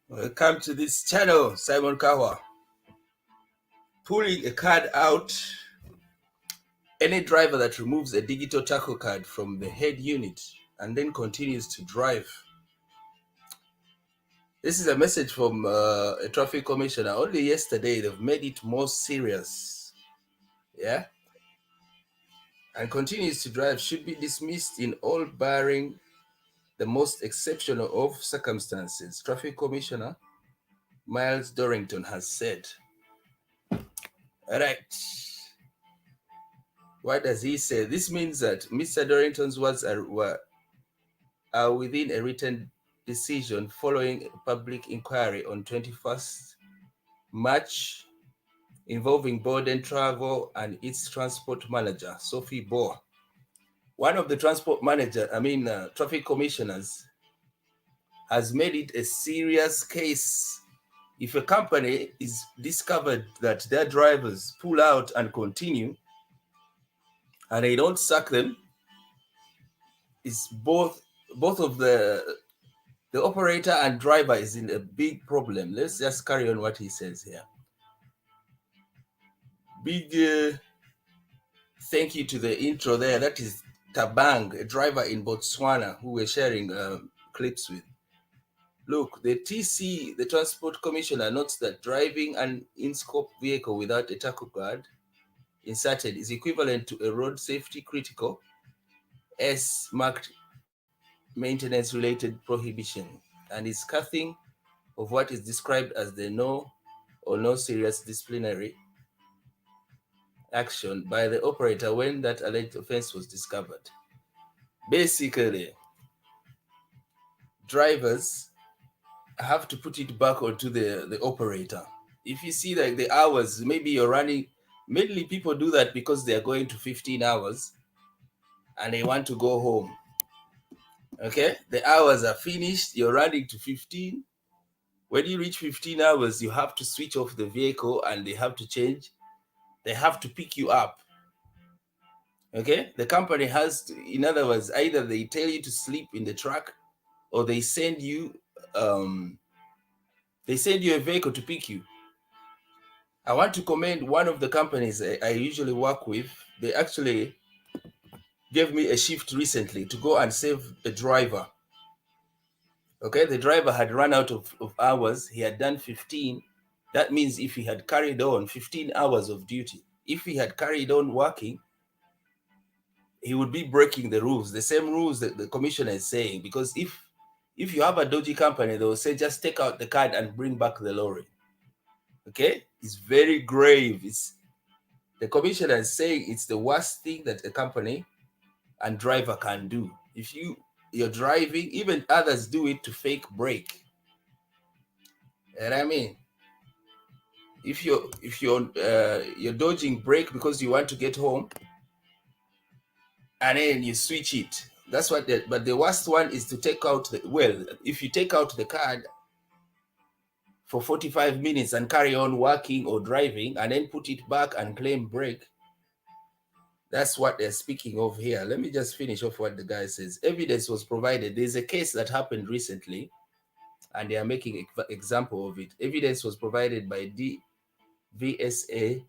Welcome to this channel, Simon Kawa. Pulling a card out. Any driver that removes a digital tacho card from the head unit and then continues to drive. This is a message from a traffic commissioner. Only yesterday they've made it more serious. Yeah? And continues to drive should be dismissed in all barring the most exceptional of circumstances, Traffic Commissioner Miles Dorrington has said. All right. What does he say? This means that Mr. Dorrington's words are within a written decision following a public inquiry on 21st March involving Borden Travel and its transport manager, Sophie Bohr. One of the traffic commissioners has made it a serious case. If a company is discovered that their drivers pull out and continue and they don't sack them, it's both of the operator and driver is in a big problem. Let's just carry on what he says here. Big thank you to the intro there. That is Tabang, a driver in Botswana who we're sharing clips with. Look, the TC, the Transport Commissioner, notes that driving an in-scope vehicle without a tachograph inserted is equivalent to a road safety critical S-marked maintenance-related prohibition and is scathing of what is described as the no serious disciplinary action by the operator when that alleged offense was discovered. Basically, drivers have to put it back onto the operator. If you see like the hours, maybe you're running, mainly people do that because they are going to 15 hours and they want to go home. Okay, the hours are finished, you're running to 15. When you reach 15 hours, you have to switch off the vehicle and they have to change. They have to pick you up. Okay, the company has to, in other words, either they tell you to sleep in the truck or they send you a vehicle to pick you. I want to commend one of the companies I usually work with. They actually gave me a shift recently to go and save a driver. Okay, the driver had run out of hours. He had done 15. That means if he had carried on 15 hours of duty, if he had carried on working, he would be breaking the rules, the same rules that the commissioner is saying. Because if you have a dodgy company, they will say, just take out the card and bring back the lorry. Okay, it's very grave. The commissioner is saying it's the worst thing that a company and driver can do. If you're driving, even others do it to fake brake. And I mean, if you're dodging brake because you want to get home, and then you switch it. That's what. But the worst one is to take out if you take out the card for 45 minutes and carry on working or driving, and then put it back and claim brake. That's what they're speaking of here. Let me just finish off what the guy says. Evidence was provided. There's a case that happened recently, and they are making an example of it. Evidence was provided by DVSA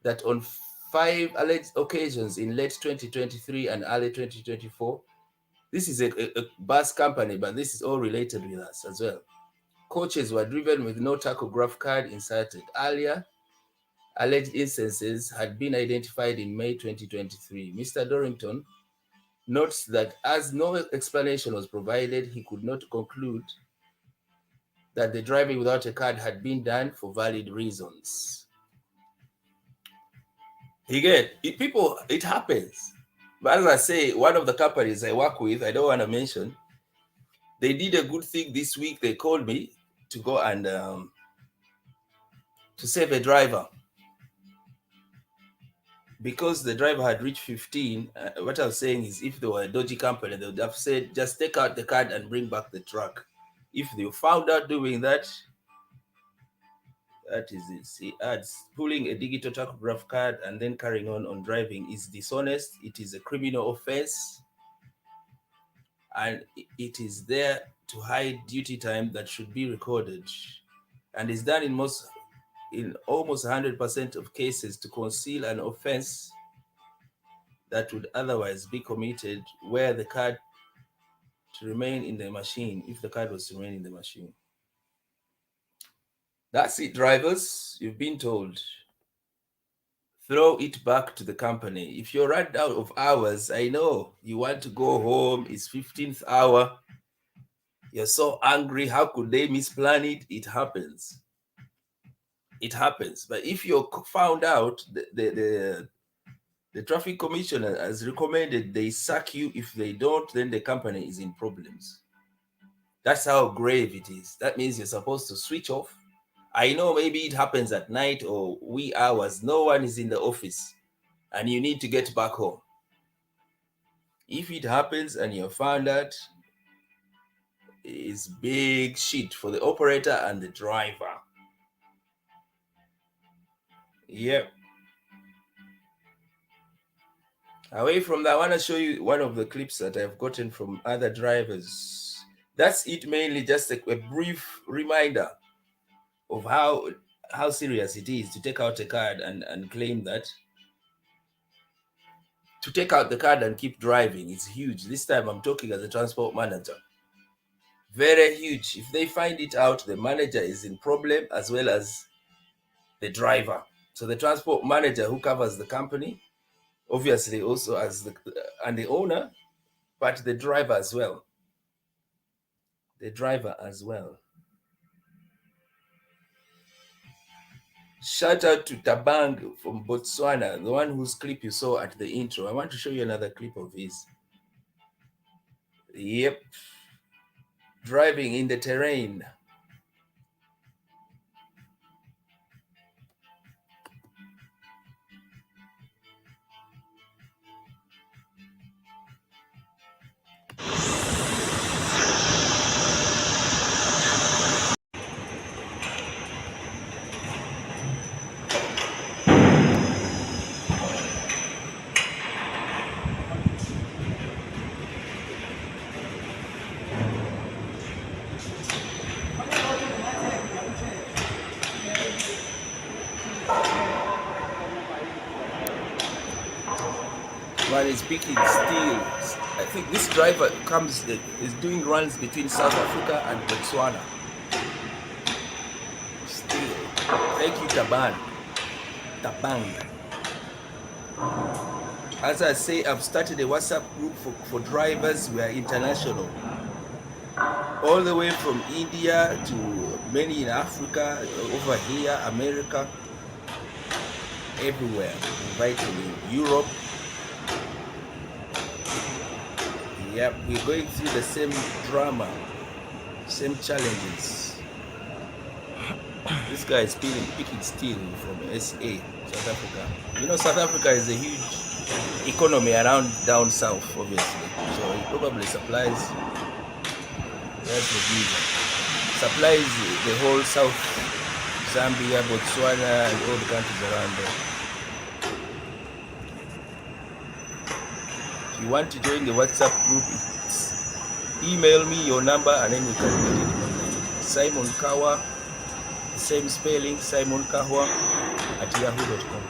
that on 5 alleged occasions in late 2023 and early 2024, this is a bus company, but this is all related with us as well. Coaches were driven with no tachograph card inserted. Earlier, alleged instances had been identified in May 2023. Mr. Dorrington notes that as no explanation was provided, he could not conclude that the driving without a card had been done for valid reasons. It happens. But as I say, one of the companies I work with, I don't want to mention, they did a good thing this week. They called me to go and to save a driver. Because the driver had reached 15, what I was saying is if they were a dodgy company, they would have said, just take out the card and bring back the truck. If they found out doing that, that is it. He adds, pulling a digital tachograph card and then carrying on driving is dishonest. It is a criminal offense. and it is there to hide duty time that should be recorded, and is done in almost 100% of cases to conceal an offense that would otherwise be committed where the card to remain in the machine, if the card was to remain in the machine. That's it, drivers. You've been told. Throw it back to the company. If you're run out of hours, I know you want to go home. It's 15th hour. You're so angry. How could they misplan it? It happens. It happens. But if you're found out, the traffic commissioner has recommended they sack you. If they don't, then the company is in problems. That's how grave it is. That means you're supposed to switch off. I know maybe it happens at night or wee hours. No one is in the office and you need to get back home. If it happens and you're found out, it's big shit for the operator and the driver. Yep. Away from that, I want to show you one of the clips that I've gotten from other drivers. That's it, mainly just a brief reminder of how serious it is to take out a card and claim that. To take out the card and keep driving is huge. This time I'm talking as a transport manager. Very huge. If they find it out, the manager is in problem as well as the driver. So the transport manager who covers the company, obviously also as the owner, but the driver as well. The driver as well. Shout out to Tabang from Botswana, the one whose clip you saw at the intro. I want to show you another clip of his. Yep. Driving in the terrain. One is picking steel. I think this driver is doing runs between South Africa and Botswana. Steel. Thank you, Tabang. As I say, I've started a WhatsApp group for drivers. We are international. All the way from India to many in Africa, over here, America, everywhere. Inviting in Europe. Yep, we're going through the same drama, same challenges. This guy is picking steel from SA, South Africa. You know, South Africa is a huge economy around down south, obviously. So it probably supplies, supplies the whole South, Zambia, Botswana, and all the countries around there. If you want to join the WhatsApp group, email me your number and then we can get it. Simon Kawa, same spelling, Simon Kahwa at yahoo.com.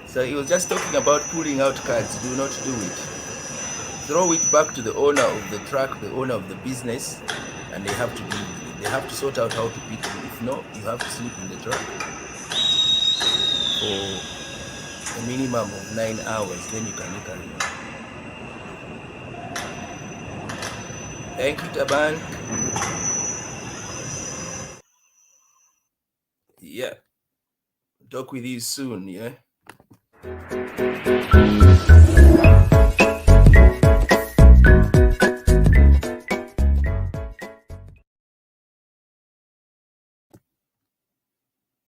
So he was just talking about pulling out cards. Do not do it. Throw it back to the owner of the truck, the owner of the business, and they have to deal with it. They have to sort out how to pick it. If not, you have to sleep in the truck for a minimum of 9 hours, then you can make a real. Thank you, Taban. Yeah. Talk with you soon, yeah?